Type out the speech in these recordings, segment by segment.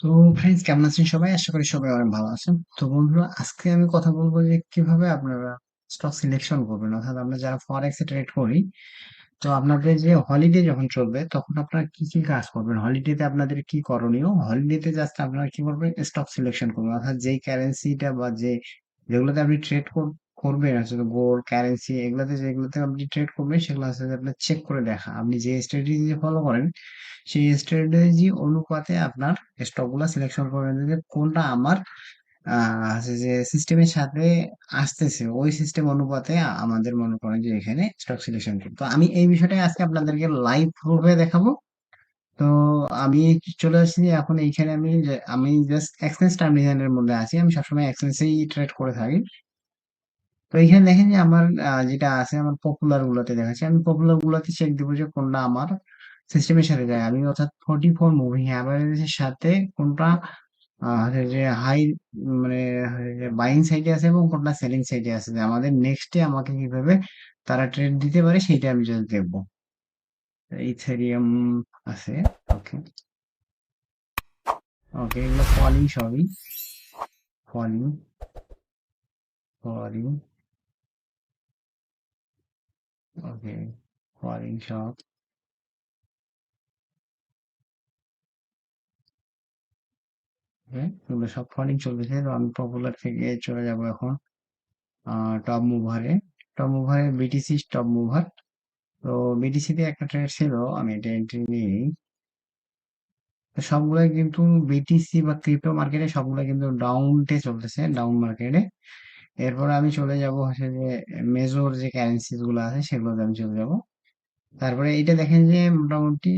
তো ফ্রেন্ডস, কেমন আছেন সবাই? আশা করি সবাই অনেক ভালো আছেন। তো বন্ধুরা, আজকে আমি কথা বলবো যে কিভাবে আপনারা স্টক সিলেকশন করবেন। অর্থাৎ আমরা যারা ফরেক্সে ট্রেড করি, তো আপনাদের যে হলিডে যখন চলবে তখন আপনারা কি কি কাজ করবেন, হলিডেতে আপনাদের কি করণীয়, হলিডেতে জাস্ট আপনারা কি করবেন, স্টক সিলেকশন করবেন। অর্থাৎ যেই কারেন্সিটা বা যেগুলোতে আপনি ট্রেড করবেন, আসলে গোল্ড কারেন্সি, যেগুলোতে আপনি ট্রেড করবেন সেগুলো আসলে আপনার চেক করে দেখা, আপনি যে স্ট্র্যাটেজি ফলো করেন সেই স্ট্র্যাটেজি অনুপাতে আপনার স্টক গুলা সিলেকশন করবেন যে কোনটা আমার হচ্ছে যে সিস্টেমের সাথে আসতেছে, ওই সিস্টেম অনুপাতে আমাদের মনে করেন যে এখানে স্টক সিলেকশন করতে। তো আমি এই বিষয়টা আজকে আপনাদেরকে লাইভ প্রুফে দেখাবো। তো আমি চলে আসছি এখন এইখানে। আমি জাস্ট এক্সচেঞ্জ টার্মিনালের মধ্যে আছি, আমি সবসময় এক্সচেঞ্জেই ট্রেড করে থাকি। তো এখানে দেখেন যে আমার যেটা আছে, আমার পপুলার গুলোতে দেখাচ্ছে, আমি পপুলার গুলোতে চেক দিব যে কোনটা আমার সিস্টেমের সাথে যায়। আমি অর্থাৎ 44 মুভিং অ্যাভারেজের সাথে কোনটা হচ্ছে যে হাই, মানে বাইং সাইডে আছে এবং কোনটা সেলিং সাইডে আছে, যে আমাদের নেক্সট ডে আমাকে কিভাবে তারা ট্রেড দিতে পারে সেইটা আমি জাস্ট দেখবো। ইথেরিয়াম আছে। ওকে, ওকে, এগুলো ফলিং, সবই ফলিং, ফলিং। ওকে, ফলিং সব। এগুলো সব ফলিং চলতেছে। তো আমি পপুলার থেকে চলে যাব এখন টপ মুভারে। টপ মুভারে বিটিসি টপ মুভার। তো বিটিসি তে একটা ট্রেড ছিল, আমি এটা এন্ট্রি নিই। তো সবগুলাই কিন্তু বিটিসি বা ক্রিপ্টো মার্কেটে সবগুলা কিন্তু ডাউনটে চলতেছে, ডাউন মার্কেটে। এরপর আমি চলে যাব হচ্ছে যে মেজর যে কারেন্সিস গুলো আছে সেগুলোতে আমি চলে যাব। তারপরে এটা দেখেন যে মোটামুটি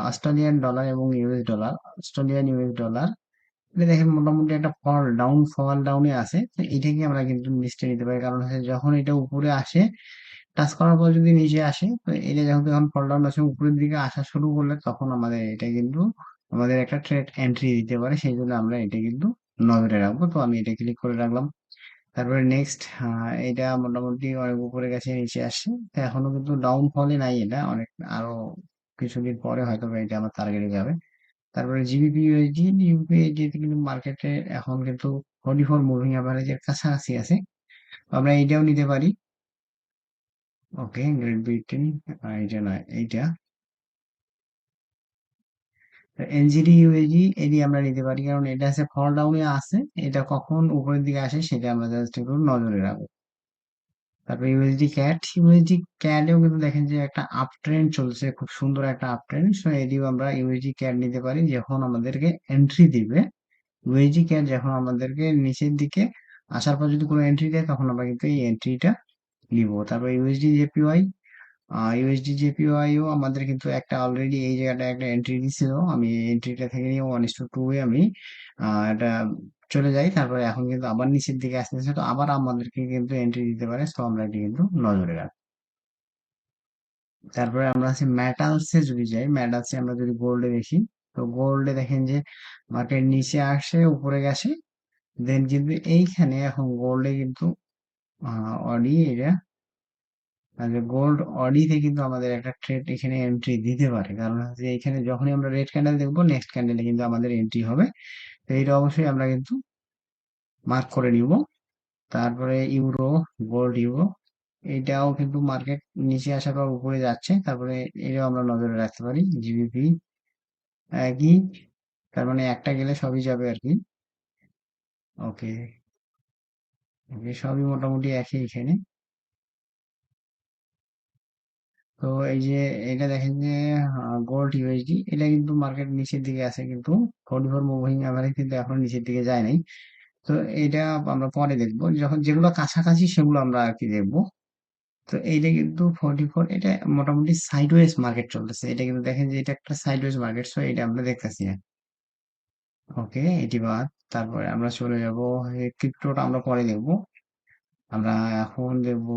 অস্ট্রেলিয়ান ডলার এবং US dollar, Australian US dollar, এটা দেখেন মোটামুটি একটা ফল ডাউনে আছে। তো এটাকে আমরা কিন্তু লিস্টে নিতে পারি, কারণ হচ্ছে যখন এটা উপরে আসে, টাচ করার পর যদি নিচে আসে, তো এটা যখন ফল ডাউন আসে উপরের দিকে আসা শুরু করলে তখন আমাদের এটা কিন্তু আমাদের একটা ট্রেড এন্ট্রি দিতে পারে, সেই জন্য আমরা এটা কিন্তু নজরে রাখবো। তো আমি এটা ক্লিক করে রাখলাম। তারপরে নেক্সট, এটা মোটামুটি অনেক উপরে গেছে, নিচে আসছে। তো এখনো কিন্তু ডাউন ফলে নাই, এটা অনেক আরো কিছুদিন পরে হয়তো বা এটা আমার টার্গেটে যাবে। তারপরে জিবিপি ইউএসডি, জিবিপি ইউএসডি কিন্তু মার্কেটে এখন কিন্তু 44 মুভিং অ্যাভারেজের কাছাকাছি আছে। তো আমরা এইটাও নিতে পারি। ওকে, গ্রেট ব্রিটেন, এইটা নয়, এইটা এনজিডি ইউএসডি, এডি আমরা নিতে পারি, কারণ এটা আছে ফল ডাউনে আছে। এটা কখন উপরের দিকে আসে সেটা আমরা জাস্ট একটু নজরে রাখবো। তারপরে ইউএসডি ক্যাট, ইউএসডি ক্যাটেও কিন্তু দেখেন যে একটা আপ ট্রেন্ড চলছে, খুব সুন্দর একটা আপ ট্রেন্ড। সো এডিও আমরা ইউএসডি ক্যাট নিতে পারি যখন আমাদেরকে এন্ট্রি দিবে। ইউএসডি ক্যাট যখন আমাদেরকে নিচের দিকে আসার পর যদি কোনো এন্ট্রি দেয় তখন আমরা কিন্তু এই এন্ট্রিটা নিব। তারপর ইউএসডি জেপিওয়াই, ইউএসডি জেপিওয়াইও আমাদের কিন্তু একটা অলরেডি এই জায়গাটা একটা এন্ট্রি দিছিল। আমি এই এন্ট্রিটা থেকে নিয়ে 1:2 এ আমি এটা চলে যাই। তারপরে এখন কিন্তু আবার নিচের দিকে আসতেছে, তো আবার আমাদেরকে কিন্তু এন্ট্রি দিতে পারে, তো আমরা এটি কিন্তু নজরে রাখবো। তারপরে আমরা আছে মেটালসে, যদি যাই মেটালসে আমরা যদি গোল্ডে দেখি, তো গোল্ডে দেখেন যে মার্কেট নিচে আসে উপরে গেছে, দেন কিন্তু এইখানে এখন গোল্ডে কিন্তু অডি এটা, গোল্ড অডিতে কিন্তু আমাদের একটা ট্রেড এখানে এন্ট্রি দিতে পারে, কারণ হচ্ছে এখানে যখনই আমরা রেড ক্যান্ডেল দেখবো নেক্সট ক্যান্ডেলে কিন্তু আমাদের এন্ট্রি হবে। তো এইটা অবশ্যই আমরা কিন্তু মার্ক করে নিব। তারপরে ইউরো, গোল্ড ইউরো, এটাও কিন্তু মার্কেট নিচে আসার পর উপরে যাচ্ছে, তারপরে এটাও আমরা নজরে রাখতে পারি। জিবিপি একই, তার মানে একটা গেলে সবই যাবে আর কি। ওকে, ওকে, সবই মোটামুটি একই এখানে। তো এই যে এটা দেখেন যে গোল্ড ইউএসডি, এটা কিন্তু মার্কেট নিচের দিকে আছে, কিন্তু 44 মুভিং অ্যাভারেজ কিন্তু এখন নিচের দিকে যায় নাই। তো এটা আমরা পরে দেখবো, যখন যেগুলো কাছাকাছি সেগুলো আমরা আর কি দেখবো। তো এইটা কিন্তু 44, এটা মোটামুটি সাইডওয়েজ মার্কেট চলতেছে, এটা কিন্তু দেখেন যে এটা একটা সাইডওয়েজ মার্কেট, সো এটা আমরা দেখতেছি না। ওকে, এটি বাদ। তারপরে আমরা চলে যাব, ক্রিপ্টোটা আমরা পরে দেখবো। আমরা এখন দেখবো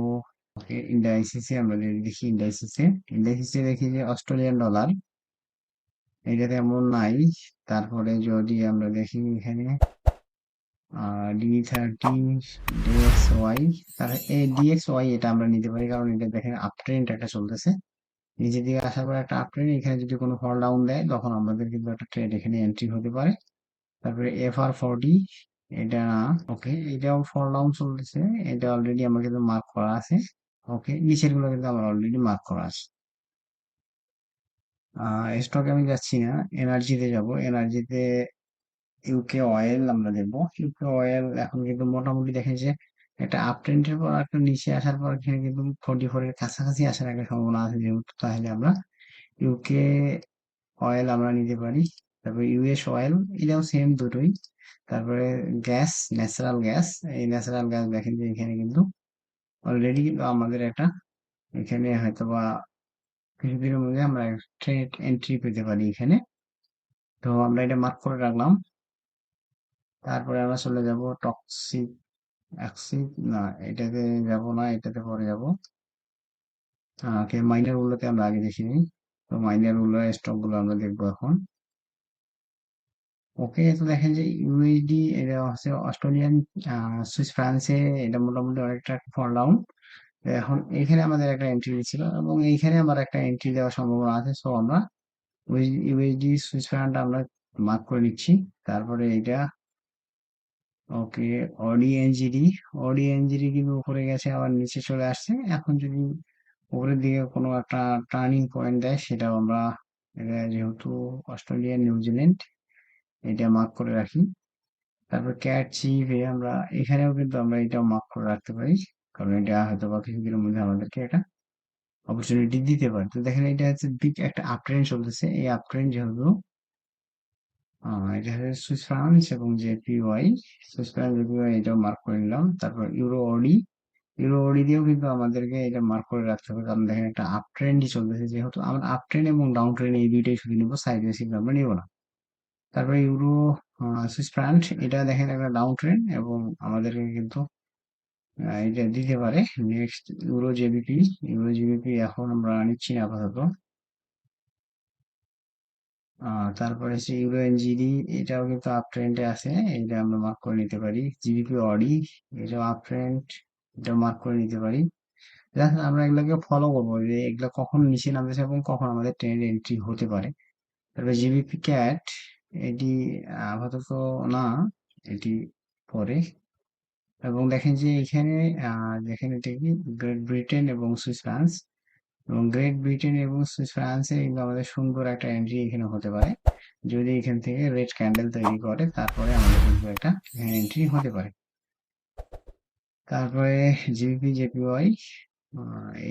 ইন্ডাইসিসে, আমরা যদি দেখি ইন্ডাইসিসে দেখি যে অস্ট্রেলিয়ান ডলার, এটা তেমন নাই। তারপরে যদি আমরা দেখি এখানে D30, DXY, তাহলে এই DXY এটা আমরা নিতে পারি, কারণ এটা দেখেন আপ ট্রেন্ড একটা চলতেছে, নিচের দিকে আসার পর একটা আপ ট্রেন্ড, এখানে যদি কোনো ফল ডাউন দেয় তখন আমাদের কিন্তু একটা ট্রেড এখানে এন্ট্রি হতে পারে। তারপরে FR40, এটা না। ওকে, এটাও ফল ডাউন চলতেছে। এটা অলরেডি আমার কিন্তু মার্ক করা আছে। ওকে, নিচের গুলো কিন্তু আমার অলরেডি মার্ক করা আছে। স্টকে আমি যাচ্ছি না, এনার্জিতে যাব। এনার্জিতে ইউকে অয়েল আমরা দেখবো। ইউকে অয়েল এখন কিন্তু মোটামুটি দেখে যে একটা আপ ট্রেন্ডের পর একটা নিচে আসার পর এখানে কিন্তু 44 এর কাছাকাছি আসার একটা সম্ভাবনা আছে যেহেতু, তাহলে আমরা ইউকে অয়েল আমরা নিতে পারি। তারপরে ইউএস অয়েল, এটাও সেম দুটোই। তারপরে গ্যাস, ন্যাচারাল গ্যাস। এই ন্যাচারাল গ্যাস দেখেন যে এখানে কিন্তু অলরেডি কিন্তু আমাদের একটা, এখানে হয়তো বা কিছুদিনের মধ্যে আমরা ট্রেড এন্ট্রি পেতে পারি এখানে। তো আমরা এটা মার্ক করে রাখলাম। তারপরে আমরা চলে যাব টক্সিক অ্যাক্সিড, না এটাতে যাব না, এটাতে পরে যাব। মাইনার গুলোতে আমরা আগে দেখিনি। তো মাইনার গুলো স্টক গুলো আমরা দেখবো এখন। ওকে, তো দেখেন যে ইউএসডি, এটা হচ্ছে অস্ট্রেলিয়ান সুইস ফ্রান্সে, এটা মোটামুটি অনেকটা ফল ডাউন। এখন এইখানে আমাদের একটা এন্ট্রি ছিল এবং এইখানে আমার একটা এন্ট্রি দেওয়ার সম্ভাবনা আছে। সো আমরা ইউএসডি সুইস ফ্রান্ক আমরা মার্ক করে নিচ্ছি। তারপরে এটা, ওকে, অডি এনজিডি। অডি এনজিডি কিন্তু উপরে গেছে আবার নিচে চলে আসছে। এখন যদি উপরের দিকে কোনো একটা টার্নিং পয়েন্ট দেয় সেটাও আমরা, এটা যেহেতু অস্ট্রেলিয়া নিউজিল্যান্ড, এটা মার্ক করে রাখি। তারপর ক্যাট চিভে আমরা, এখানেও কিন্তু আমরা এটাও মার্ক করে রাখতে পারি, কারণ এটা হয়তো বা কিছুদিনের মধ্যে আমাদেরকে একটা অপরচুনিটি দিতে পারে। তো দেখেন এটা হচ্ছে বিগ একটা আপ ট্রেন্ড চলতেছে। এই আপ ট্রেন্ড যেহেতু, এটা হচ্ছে সুইস ফ্রান্স এবং জেপিওয়াই। সুইস ফ্রান্স জেপিওয়াই এটাও মার্ক করে নিলাম। তারপর ইউরো অডি, ইউরো অডি দিয়েও কিন্তু আমাদেরকে এটা মার্ক করে রাখতে হবে, কারণ দেখেন একটা আপ ট্রেন্ডই চলতেছে। যেহেতু আমরা আপ ট্রেন্ড এবং ডাউন ট্রেন্ড এই দুইটাই শুধু নিবো, সাইড ওয়েজ আমরা নিবো না। তারপরে ইউরো সুইস ফ্রান্ক, এটা দেখেন একটা ডাউন ট্রেন্ড এবং আমাদেরকে কিন্তু এটা দিতে পারে। Next euro JBP. Euro GBP এখন আমরা নিচ্ছি না আপাতত। তারপরে হচ্ছে ইউরো এনজিডি, এটাও কিন্তু আপ ট্রেন্ডে আছে, এটা আমরা মার্ক করে নিতে পারি। জিবিপি অডি, এটাও আপ ট্রেন্ড, এটাও মার্ক করে নিতে পারি। দেখেন আমরা এগুলোকে ফলো করবো যে এগুলো কখন নিচে নামতেছে এবং কখন আমাদের ট্রেন্ড এন্ট্রি হতে পারে। তারপরে জিবিপি ক্যাট, এটি আপাতত না, এটি পরে। এবং দেখেন যে এখানে দেখেন এটা কি গ্রেট ব্রিটেন এবং সুইস ফ্রান্স, এবং গ্রেট ব্রিটেন এবং সুইস ফ্রান্সে কিন্তু আমাদের সুন্দর একটা এন্ট্রি এখানে হতে পারে। যদি এখান থেকে রেড ক্যান্ডেল তৈরি করে তারপরে আমাদের কিন্তু একটা এন্ট্রি হতে পারে। তারপরে জিবিপি জেপিওয়াই,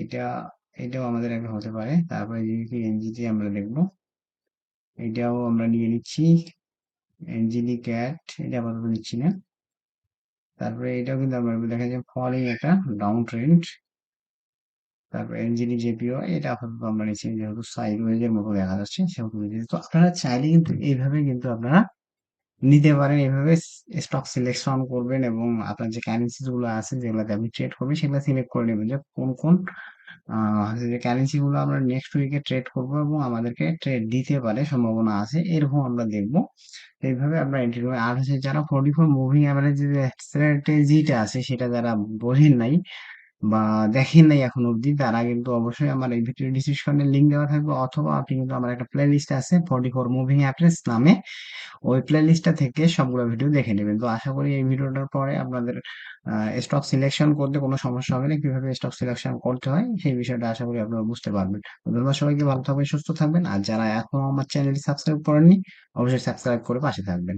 এটা, এটাও আমাদের একটা হতে পারে। তারপরে জিবিপি এনজিটি আমরা দেখবো, এটাও আমরা নিয়ে নিচ্ছি। এনজিডি ক্যাট, এটা আপাতত নিচ্ছি না। তারপরে এটাও কিন্তু আমরা দেখা যায় ফলিং একটা ডাউন ট্রেন্ড। তারপর এনজিডি জেপিও, এটা আপাতত আমরা নিচ্ছি যেহেতু সাইডওয়েজ এর মতো দেখা যাচ্ছে সেহেতু নিচ্ছি। তো আপনারা চাইলে কিন্তু এইভাবে কিন্তু আপনারা নিতে পারেন, এইভাবে স্টক সিলেকশন করবেন এবং আপনার যে কারেন্সি গুলো আছে যেগুলোতে আপনি ট্রেড করবেন সেগুলো সিলেক্ট করে নেবেন যে কোন কোন হচ্ছে যে কারেন্সি গুলো আমরা নেক্সট উইকে ট্রেড করব এবং আমাদেরকে ট্রেড দিতে পারে সম্ভাবনা আছে, এরকম আমরা দেখবো। এইভাবে আমরা এন্ট্রি করবো। আর হচ্ছে যারা 44 মুভিং অ্যাভারেজ যে স্ট্র্যাটেজিটা আছে সেটা যারা বোঝেন নাই বা দেখেন নাই এখন অব্দি, তারা কিন্তু অবশ্যই আমার এই ভিডিও ডিসক্রিপশনে লিঙ্ক দেওয়া থাকবে, অথবা আপনি কিন্তু আমার একটা প্লে লিস্ট আছে 44 মুভিং অ্যাভারেজ নামে, ওই প্লে লিস্টটা থেকে সবগুলো ভিডিও দেখে নেবেন। তো আশা করি এই ভিডিওটার পরে আপনাদের স্টক সিলেকশন করতে কোনো সমস্যা হবে না, কিভাবে স্টক সিলেকশন করতে হয় সেই বিষয়টা আশা করি আপনারা বুঝতে পারবেন। তো ধন্যবাদ সবাইকে, ভালো থাকবেন, সুস্থ থাকবেন। আর যারা এখনো আমার চ্যানেলটি সাবস্ক্রাইব করেননি অবশ্যই সাবস্ক্রাইব করে পাশে থাকবেন।